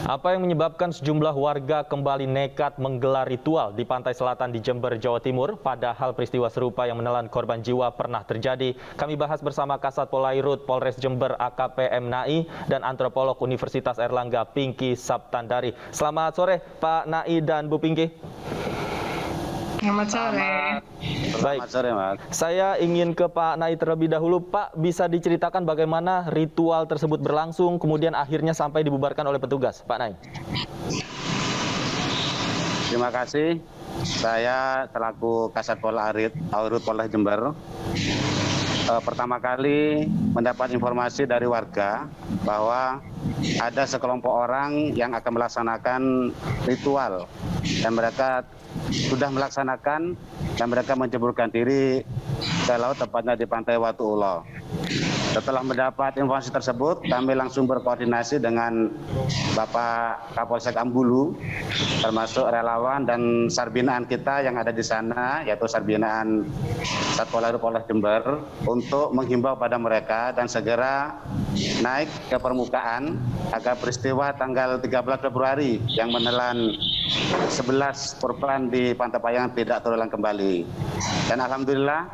Apa yang menyebabkan sejumlah warga kembali nekat menggelar ritual di pantai selatan di Jember, Jawa Timur, padahal peristiwa serupa yang menelan korban jiwa pernah terjadi? Kami bahas bersama Kasat Polairut Polres Jember AKP M. Nai dan antropolog Universitas Airlangga Pinky Saptandari. Selamat sore Pak Nai dan Bu Pinky. Selamat sore. Baik, Selamat sore, Mas. saya ingin ke Pak Nai terlebih dahulu. Pak, bisa diceritakan bagaimana ritual tersebut berlangsung, kemudian akhirnya sampai dibubarkan oleh petugas, Pak Nai? Terima kasih. Saya selaku Kasat Polairut Polres Jember pertama kali mendapat informasi dari warga bahwa ada sekelompok orang yang akan melaksanakan ritual dan mereka sudah melaksanakan dan mereka menceburkan diri ke laut, tepatnya di Pantai Watu Ulo. Setelah mendapat informasi tersebut, kami langsung berkoordinasi dengan Bapak Kapolsek Ambulu, termasuk relawan dan sarbinaan kita yang ada di sana, yaitu sarbinaan Satpol Polres Jember, untuk menghimbau pada mereka dan segera naik ke permukaan agar peristiwa tanggal 13 Februari yang menelan 11 korban di Pantai Payangan tidak terulang kembali. Dan alhamdulillah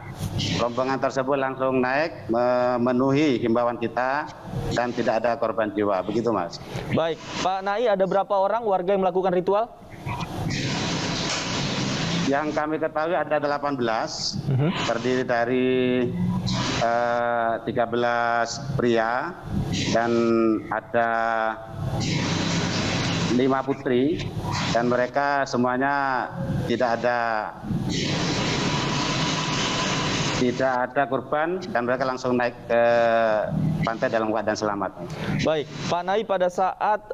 rombongan tersebut langsung naik memenuhi himbauan kita dan tidak ada korban jiwa. Begitu, Mas. Baik, Pak Nai, ada berapa orang warga yang melakukan ritual? Yang kami ketahui ada 18, terdiri dari 13 pria dan ada 5 putri, dan mereka semuanya tidak ada korban dan mereka langsung naik ke pantai dalam keadaan selamat. Baik, Pak Nai, pada saat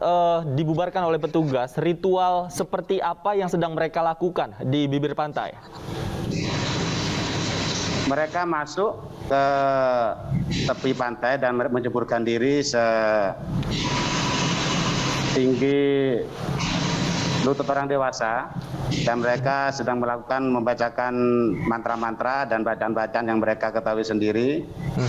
dibubarkan oleh petugas, ritual seperti apa yang sedang mereka lakukan di bibir pantai? Mereka masuk ke tepi pantai dan menceburkan diri setinggi lutut orang dewasa, dan mereka sedang membacakan mantra-mantra dan bacaan-bacaan yang mereka ketahui sendiri,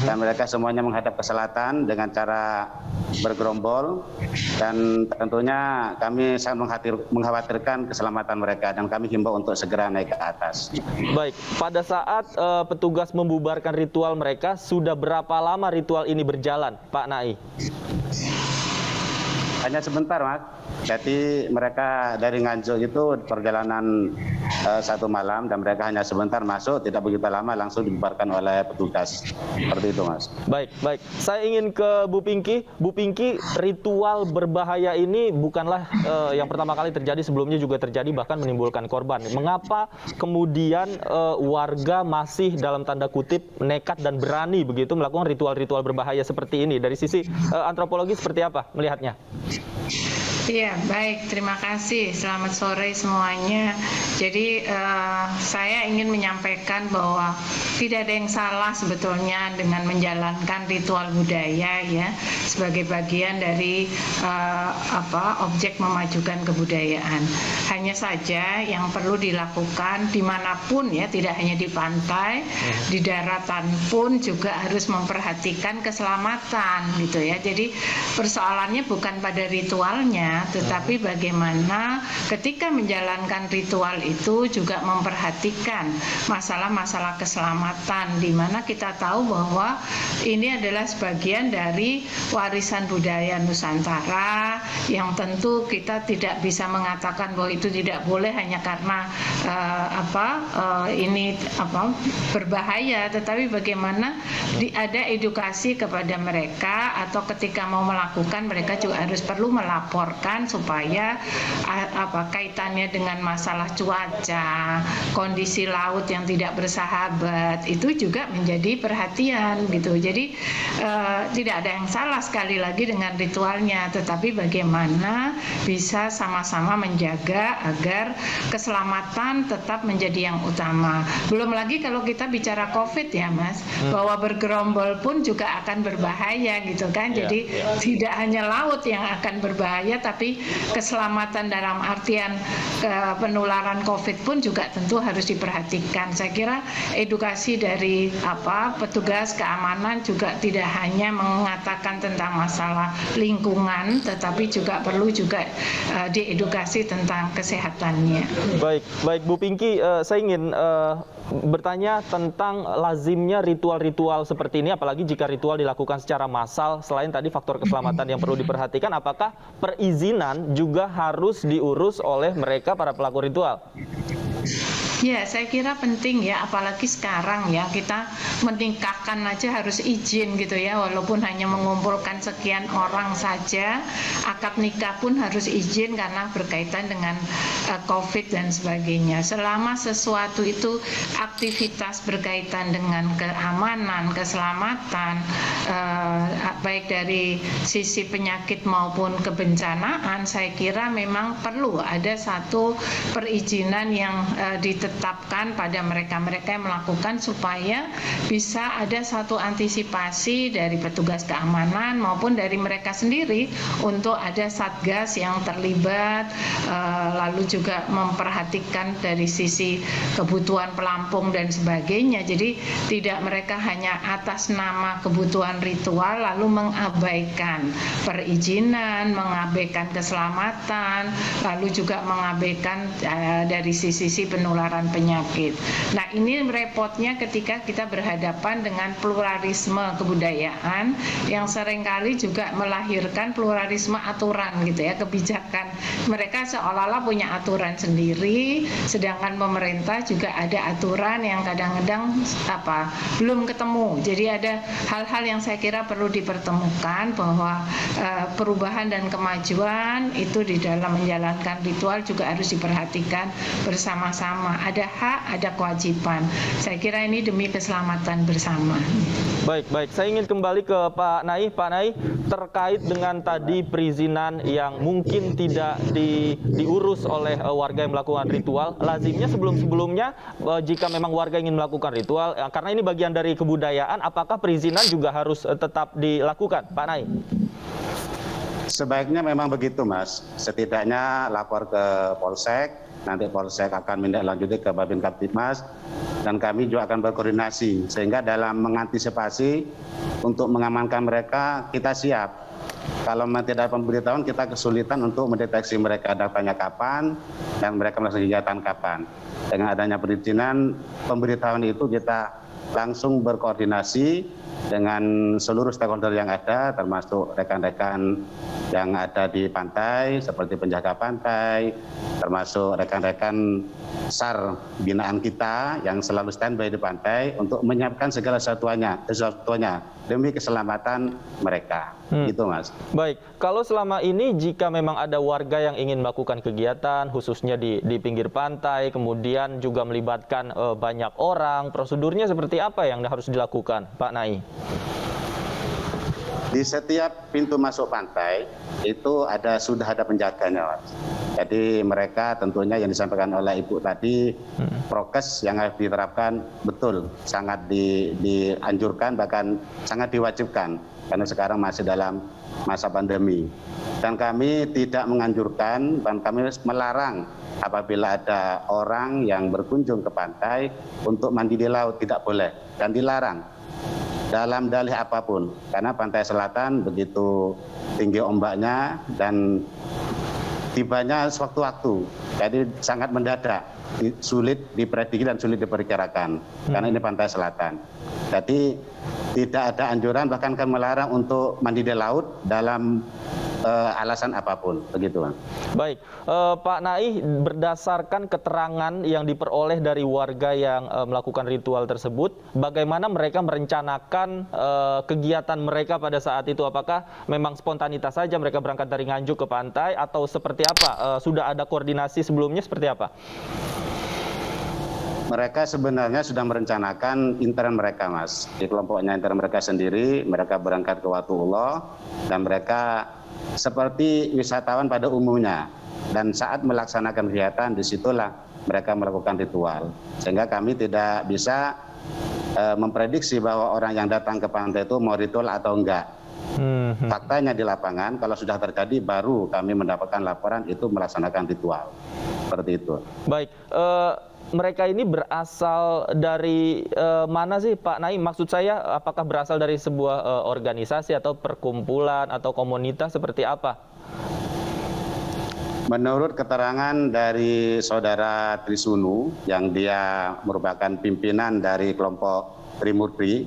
dan mereka semuanya menghadap ke selatan dengan cara bergerombol, dan tentunya kami sangat mengkhawatirkan keselamatan mereka dan kami himbau untuk segera naik ke atas. Baik, pada saat petugas membubarkan ritual mereka, sudah berapa lama ritual ini berjalan, Pak Nai? Hanya sebentar, Mas. Jadi mereka dari Nganjuk itu perjalanan 1 malam dan mereka hanya sebentar masuk, tidak begitu lama langsung dibubarkan oleh petugas. Seperti itu, Mas. Baik, baik. Saya ingin ke Bu Pinky. Bu Pinky, ritual berbahaya ini bukanlah yang pertama kali terjadi, sebelumnya juga terjadi bahkan menimbulkan korban. Mengapa kemudian warga masih dalam tanda kutip nekat dan berani begitu melakukan ritual-ritual berbahaya seperti ini? Dari sisi antropologi seperti apa melihatnya? Iya, baik. Terima kasih. Selamat sore semuanya. Jadi saya ingin menyampaikan bahwa tidak ada yang salah sebetulnya dengan menjalankan ritual budaya ya sebagai bagian dari objek memajukan kebudayaan. Hanya saja yang perlu dilakukan dimanapun ya, tidak hanya di pantai, di daratan pun juga harus memperhatikan keselamatan gitu ya. Jadi persoalannya bukan pada ritualnya, tetapi bagaimana ketika menjalankan ritual itu juga memperhatikan masalah-masalah keselamatan, di mana kita tahu bahwa ini adalah sebagian dari warisan budaya Nusantara yang tentu kita tidak bisa mengatakan bahwa itu tidak boleh hanya karena ini berbahaya, tetapi bagaimana ada edukasi kepada mereka, atau ketika mau melakukan mereka juga harus perlu melaporkan supaya kaitannya dengan masalah cuaca, kondisi laut yang tidak bersahabat itu juga menjadi perhatian gitu. Jadi tidak ada yang salah sekali lagi dengan ritualnya, tetapi bagaimana bisa sama-sama menjaga agar keselamatan tetap menjadi yang utama. Belum lagi kalau kita bicara COVID ya, Mas, bahwa bergerombol pun juga akan berbahaya gitu kan. Jadi tidak hanya laut yang akan berbahaya, berbahaya, tapi keselamatan dalam artian penularan COVID pun juga tentu harus diperhatikan. Saya kira edukasi dari petugas keamanan juga tidak hanya mengatakan tentang masalah lingkungan, tetapi juga perlu juga diedukasi tentang kesehatannya. Baik Bu Pinky, saya ingin bertanya tentang lazimnya ritual-ritual seperti ini, apalagi jika ritual dilakukan secara massal. Selain tadi faktor keselamatan yang perlu diperhatikan, apakah perizinan juga harus diurus oleh mereka para pelaku ritual? Ya, saya kira penting ya, apalagi sekarang ya, kita menikahkan aja harus izin gitu ya, walaupun hanya mengumpulkan sekian orang saja, akad nikah pun harus izin karena berkaitan dengan COVID dan sebagainya. Selama sesuatu itu aktivitas berkaitan dengan keamanan, keselamatan, baik dari sisi penyakit maupun kebencanaan, saya kira memang perlu ada satu perizinan yang ditetapkan pada mereka-mereka yang melakukan, supaya bisa ada satu antisipasi dari petugas keamanan maupun dari mereka sendiri untuk ada satgas yang terlibat, lalu juga memperhatikan dari sisi kebutuhan pelampung dan sebagainya. Jadi tidak mereka hanya atas nama kebutuhan ritual lalu mengabaikan perizinan, mengabaikan keselamatan, lalu juga mengabaikan dari sisi penularan penyakit. Nah, ini repotnya ketika kita berhadapan dengan pluralisme kebudayaan yang seringkali juga melahirkan pluralisme aturan gitu ya, kebijakan. Mereka seolah-olah punya aturan sendiri, sedangkan pemerintah juga ada aturan yang kadang-kadang belum ketemu. Jadi ada hal-hal yang saya kira perlu dipertemukan, bahwa perubahan dan kemajuan itu di dalam menjalankan ritual juga harus diperhatikan bersama-sama. Ada hak, ada kewajiban. Saya kira ini demi keselamatan bersama. Baik. Saya ingin kembali ke Pak Naih. Pak Naih, terkait dengan tadi perizinan yang mungkin tidak diurus oleh warga yang melakukan ritual, lazimnya sebelum-sebelumnya jika memang warga ingin melakukan ritual, karena ini bagian dari kebudayaan, apakah perizinan juga harus tetap dilakukan, Pak Naih? Sebaiknya memang begitu, Mas. Setidaknya lapor ke Polsek, nanti Polsek akan menindaklanjuti ke Babin Kaptipmas, dan kami juga akan berkoordinasi, sehingga dalam mengantisipasi untuk mengamankan mereka, kita siap. Kalau memang tidak ada pemberitahuan, kita kesulitan untuk mendeteksi mereka datangnya kapan dan mereka melakukan kegiatan kapan. Dengan adanya perizinan, pemberitahuan itu kita langsung berkoordinasi dengan seluruh stakeholder yang ada, termasuk rekan-rekan yang ada di pantai seperti penjaga pantai, termasuk rekan-rekan SAR binaan kita yang selalu standby di pantai untuk menyiapkan segala sesuatunya demi keselamatan mereka. Gitu, Mas. Baik, kalau selama ini jika memang ada warga yang ingin melakukan kegiatan khususnya di pinggir pantai, kemudian juga melibatkan banyak orang, prosedurnya seperti apa yang harus dilakukan, Pak Naih? Di setiap pintu masuk pantai itu sudah ada penjaganya, Mas. Jadi mereka tentunya yang disampaikan oleh Ibu tadi, prokes yang harus diterapkan betul, sangat dianjurkan, bahkan sangat diwajibkan, karena sekarang masih dalam masa pandemi. Dan kami tidak menganjurkan, dan kami melarang apabila ada orang yang berkunjung ke pantai untuk mandi di laut, tidak boleh dan dilarang dalam dalih apapun, karena pantai selatan begitu tinggi ombaknya dan tibanya sewaktu-waktu, jadi sangat mendadak, sulit diprediksi dan sulit diperkirakan, karena ini pantai selatan. Jadi tidak ada anjuran, bahkan kami melarang untuk mandi di laut dalam alasan apapun, begitu, Bang. Baik, Pak Naih, berdasarkan keterangan yang diperoleh dari warga yang melakukan ritual tersebut, bagaimana mereka merencanakan kegiatan mereka pada saat itu? Apakah memang spontanitas saja mereka berangkat dari Nganjuk ke pantai, atau seperti apa? Sudah ada koordinasi sebelumnya seperti apa? Mereka sebenarnya sudah merencanakan intern mereka, Mas. Di kelompoknya intern mereka sendiri, mereka berangkat ke Watullah, dan mereka seperti wisatawan pada umumnya. Dan saat melaksanakan kegiatan, disitulah mereka melakukan ritual. Sehingga kami tidak bisa memprediksi bahwa orang yang datang ke pantai itu mau ritual atau enggak. Faktanya di lapangan kalau sudah terjadi baru kami mendapatkan laporan itu melaksanakan ritual. Seperti itu. Baik, mereka ini berasal dari mana sih Pak Naim? Maksud saya apakah berasal dari sebuah organisasi atau perkumpulan atau komunitas seperti apa? Menurut keterangan dari saudara Trisunu yang dia merupakan pimpinan dari kelompok Trimurti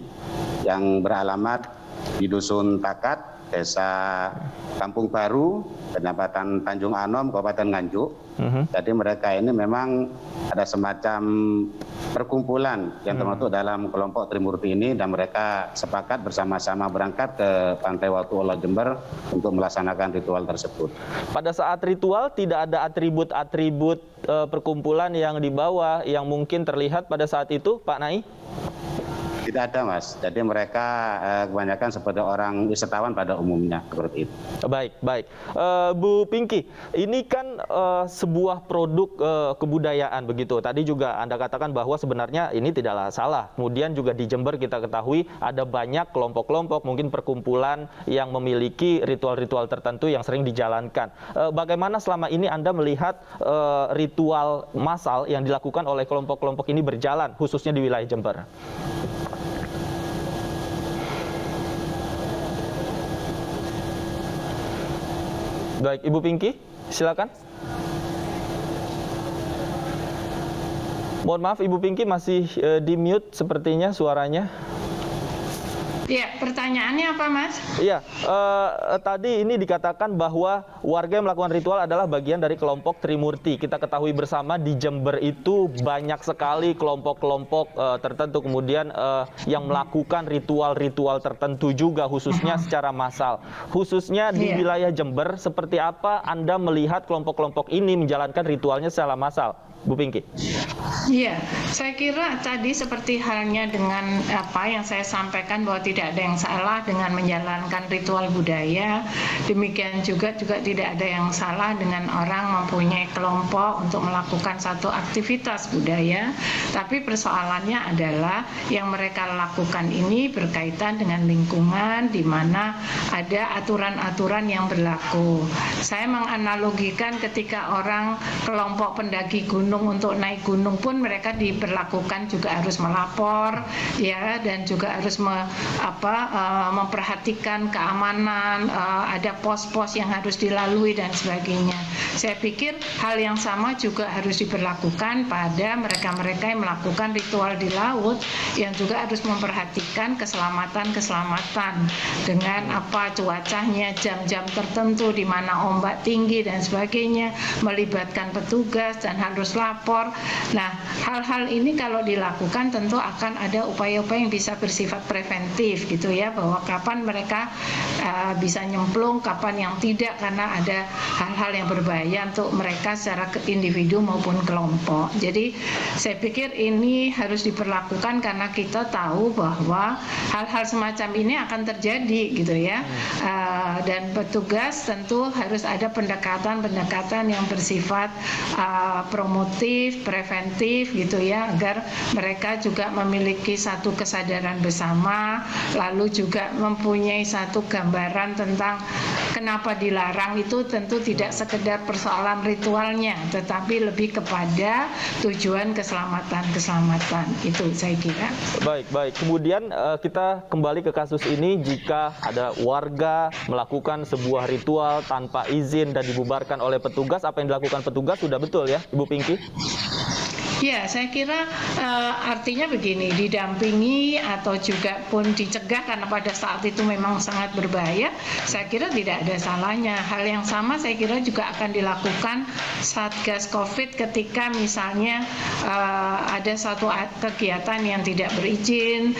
yang beralamat di Dusun Takat, Desa Kampung Baru, Kecamatan Tanjung Anom, Kabupaten Nganjuk. Jadi mereka ini memang ada semacam perkumpulan yang termasuk dalam kelompok Trimurti ini, dan mereka sepakat bersama-sama berangkat ke Pantai Watu Olo Jember untuk melaksanakan ritual tersebut. Pada saat ritual tidak ada atribut-atribut perkumpulan yang dibawa yang mungkin terlihat pada saat itu, Pak Nai? Tidak ada, Mas. Jadi mereka kebanyakan seperti orang wisatawan pada umumnya, seperti itu. Baik, baik. Bu Pinky, ini kan sebuah produk kebudayaan begitu. Tadi juga Anda katakan bahwa sebenarnya ini tidaklah salah. Kemudian juga di Jember kita ketahui ada banyak kelompok-kelompok, mungkin perkumpulan yang memiliki ritual-ritual tertentu yang sering dijalankan. Bagaimana selama ini Anda melihat ritual massal yang dilakukan oleh kelompok-kelompok ini berjalan, khususnya di wilayah Jember? Baik, Ibu Pinky, silakan. Mohon maaf, Ibu Pinky masih di mute sepertinya suaranya. Ya, pertanyaannya apa, Mas? Iya, tadi ini dikatakan bahwa warga yang melakukan ritual adalah bagian dari kelompok Trimurti. Kita ketahui bersama di Jember itu banyak sekali kelompok-kelompok tertentu kemudian yang melakukan ritual-ritual tertentu juga, khususnya secara massal. Khususnya di wilayah Jember, seperti apa Anda melihat kelompok-kelompok ini menjalankan ritualnya secara massal, Bu Pinky? Iya, saya kira tadi seperti halnya dengan apa yang saya sampaikan bahwa tidak ada yang salah dengan menjalankan ritual budaya. Demikian juga tidak ada yang salah dengan orang mempunyai kelompok untuk melakukan satu aktivitas budaya. Tapi persoalannya adalah yang mereka lakukan ini berkaitan dengan lingkungan di mana ada aturan-aturan yang berlaku. Saya menganalogikan ketika orang kelompok pendaki gunung untuk naik gunung pun mereka diperlakukan juga harus melapor, ya, dan juga harus memperhatikan keamanan, ada pos-pos yang harus dilalui dan sebagainya. Saya pikir hal yang sama juga harus diberlakukan pada mereka-mereka yang melakukan ritual di laut, yang juga harus memperhatikan keselamatan dengan apa cuacanya, jam-jam tertentu di mana ombak tinggi dan sebagainya, melibatkan petugas dan harus lapor. Nah, hal-hal ini kalau dilakukan tentu akan ada upaya-upaya yang bisa bersifat preventif gitu ya, bahwa kapan mereka bisa nyemplung, kapan yang tidak, karena ada hal-hal yang berbahaya untuk mereka secara individu maupun kelompok. Jadi saya pikir ini harus diperlakukan karena kita tahu bahwa hal-hal semacam ini akan terjadi gitu ya, dan petugas tentu harus ada pendekatan yang bersifat promotif, preventif gitu ya, agar mereka juga memiliki satu kesadaran bersama, lalu juga mempunyai satu gambaran tentang kenapa dilarang. Itu tentu tidak sekedar persoalan ritualnya, tetapi lebih kepada tujuan keselamatan. Itu saya kira. Baik. Kemudian kita kembali ke kasus ini. Jika ada warga melakukan sebuah ritual tanpa izin dan dibubarkan oleh petugas, apa yang dilakukan petugas sudah betul ya, Ibu Pinky? Ya, saya kira artinya begini, didampingi atau juga pun dicegah karena pada saat itu memang sangat berbahaya, saya kira tidak ada salahnya. Hal yang sama saya kira juga akan dilakukan Satgas Covid ketika misalnya ada satu kegiatan yang tidak berizin,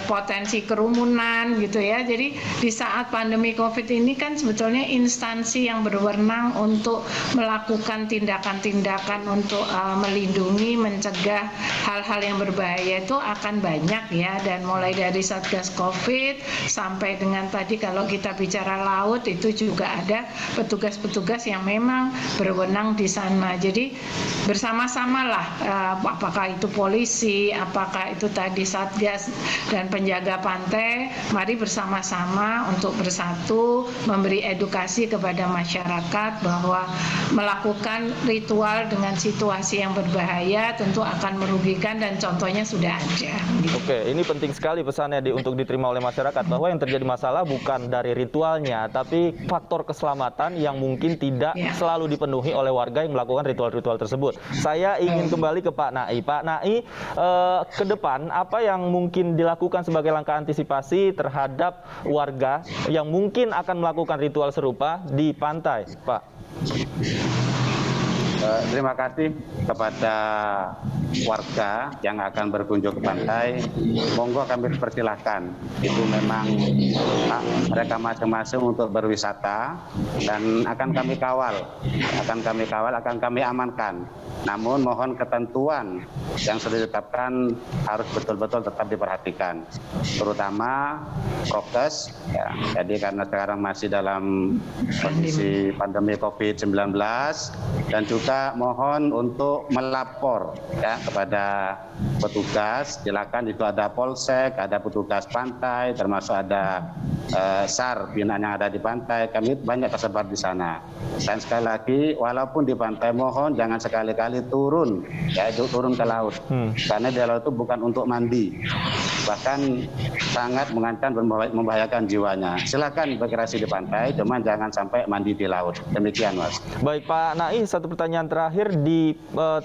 potensi kerumunan gitu ya. Jadi di saat pandemi Covid ini kan sebetulnya instansi yang berwenang untuk melakukan tindakan-tindakan untuk melindungi melindungi, mencegah hal-hal yang berbahaya itu akan banyak ya, dan mulai dari Satgas Covid sampai dengan tadi kalau kita bicara laut itu juga ada petugas-petugas yang memang berwenang di sana. Jadi bersama-samalah, apakah itu polisi, apakah itu tadi Satgas dan penjaga pantai, mari bersama-sama untuk bersatu memberi edukasi kepada masyarakat bahwa melakukan ritual dengan situasi yang berbahaya tentu akan merugikan dan contohnya sudah ada. Oke, ini penting sekali pesannya untuk diterima oleh masyarakat bahwa yang terjadi masalah bukan dari ritualnya, tapi faktor keselamatan yang mungkin tidak selalu dipenuhi oleh warga yang melakukan ritual-ritual tersebut. Saya ingin kembali ke Pak Nai. Pak Nai, ke depan apa yang mungkin dilakukan sebagai langkah antisipasi terhadap warga yang mungkin akan melakukan ritual serupa di pantai, Pak? Terima kasih kepada warga yang akan berkunjung ke pantai. Monggo kami persilahkan. Itu memang hak mereka masing-masing untuk berwisata dan akan kami kawal, akan kami amankan. Namun mohon ketentuan yang sudah ditetapkan harus betul-betul tetap diperhatikan, terutama prokes. Ya, jadi karena sekarang masih dalam kondisi pandemi COVID-19 dan juga mohon untuk melapor ya kepada petugas. Silakan itu ada polsek, ada petugas pantai, termasuk ada SAR binaan yang ada di pantai. Kami banyak tersebar di sana. Dan sekali lagi, walaupun di pantai, mohon jangan sekali-kali turun, yaitu turun ke laut. Karena di laut itu bukan untuk mandi, bahkan sangat mengancam dan membahayakan jiwanya. Silakan berkreasi di pantai, cuman jangan sampai mandi di laut. Demikian, Mas. Baik, Pak Nai, satu pertanyaan terakhir, di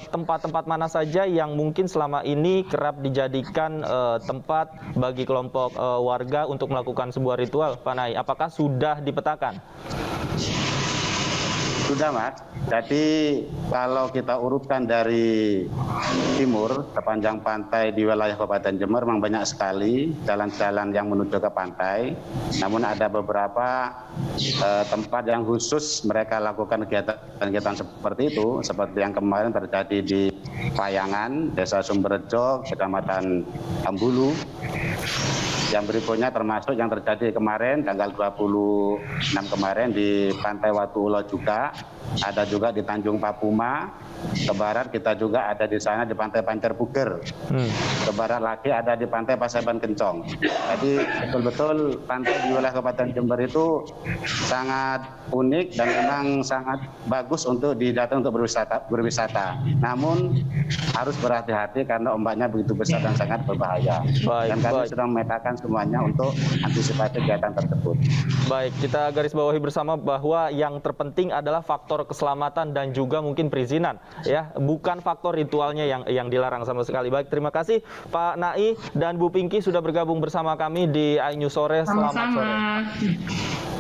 tempat-tempat mana saja yang mungkin selama ini kerap dijadikan tempat bagi kelompok warga untuk melakukan sebuah ritual, Pak Nai? Apakah sudah dipetakan? Sudah, Mas. Jadi kalau kita urutkan dari timur, sepanjang pantai di wilayah Kabupaten Jember memang banyak sekali jalan-jalan yang menuju ke pantai. Namun ada beberapa tempat yang khusus mereka lakukan kegiatan seperti itu, seperti yang kemarin terjadi di Payangan, Desa Sumberjo, Kecamatan Ambulu. Yang berikutnya termasuk yang terjadi kemarin tanggal 26 kemarin di Pantai Watu Ulo juga, ada juga di Tanjung Papuma. Ke barat kita juga ada di sana di Pantai Pancer Puger. Ke barat lagi ada di Pantai Paseban Kencong. Jadi betul-betul pantai di wilayah Kabupaten Jember itu sangat unik dan memang sangat bagus untuk didatang untuk berwisata. Namun harus berhati-hati karena ombaknya begitu besar dan sangat berbahaya. Dan kami sudah memetakan semuanya untuk antisipasi kegiatan tersebut. Baik, kita garis bawahi bersama bahwa yang terpenting adalah faktor keselamatan dan juga mungkin perizinan, ya, bukan faktor ritualnya yang dilarang sama sekali. Baik, terima kasih Pak Nai dan Bu Pinky sudah bergabung bersama kami di iNews Sore. Selamat sore.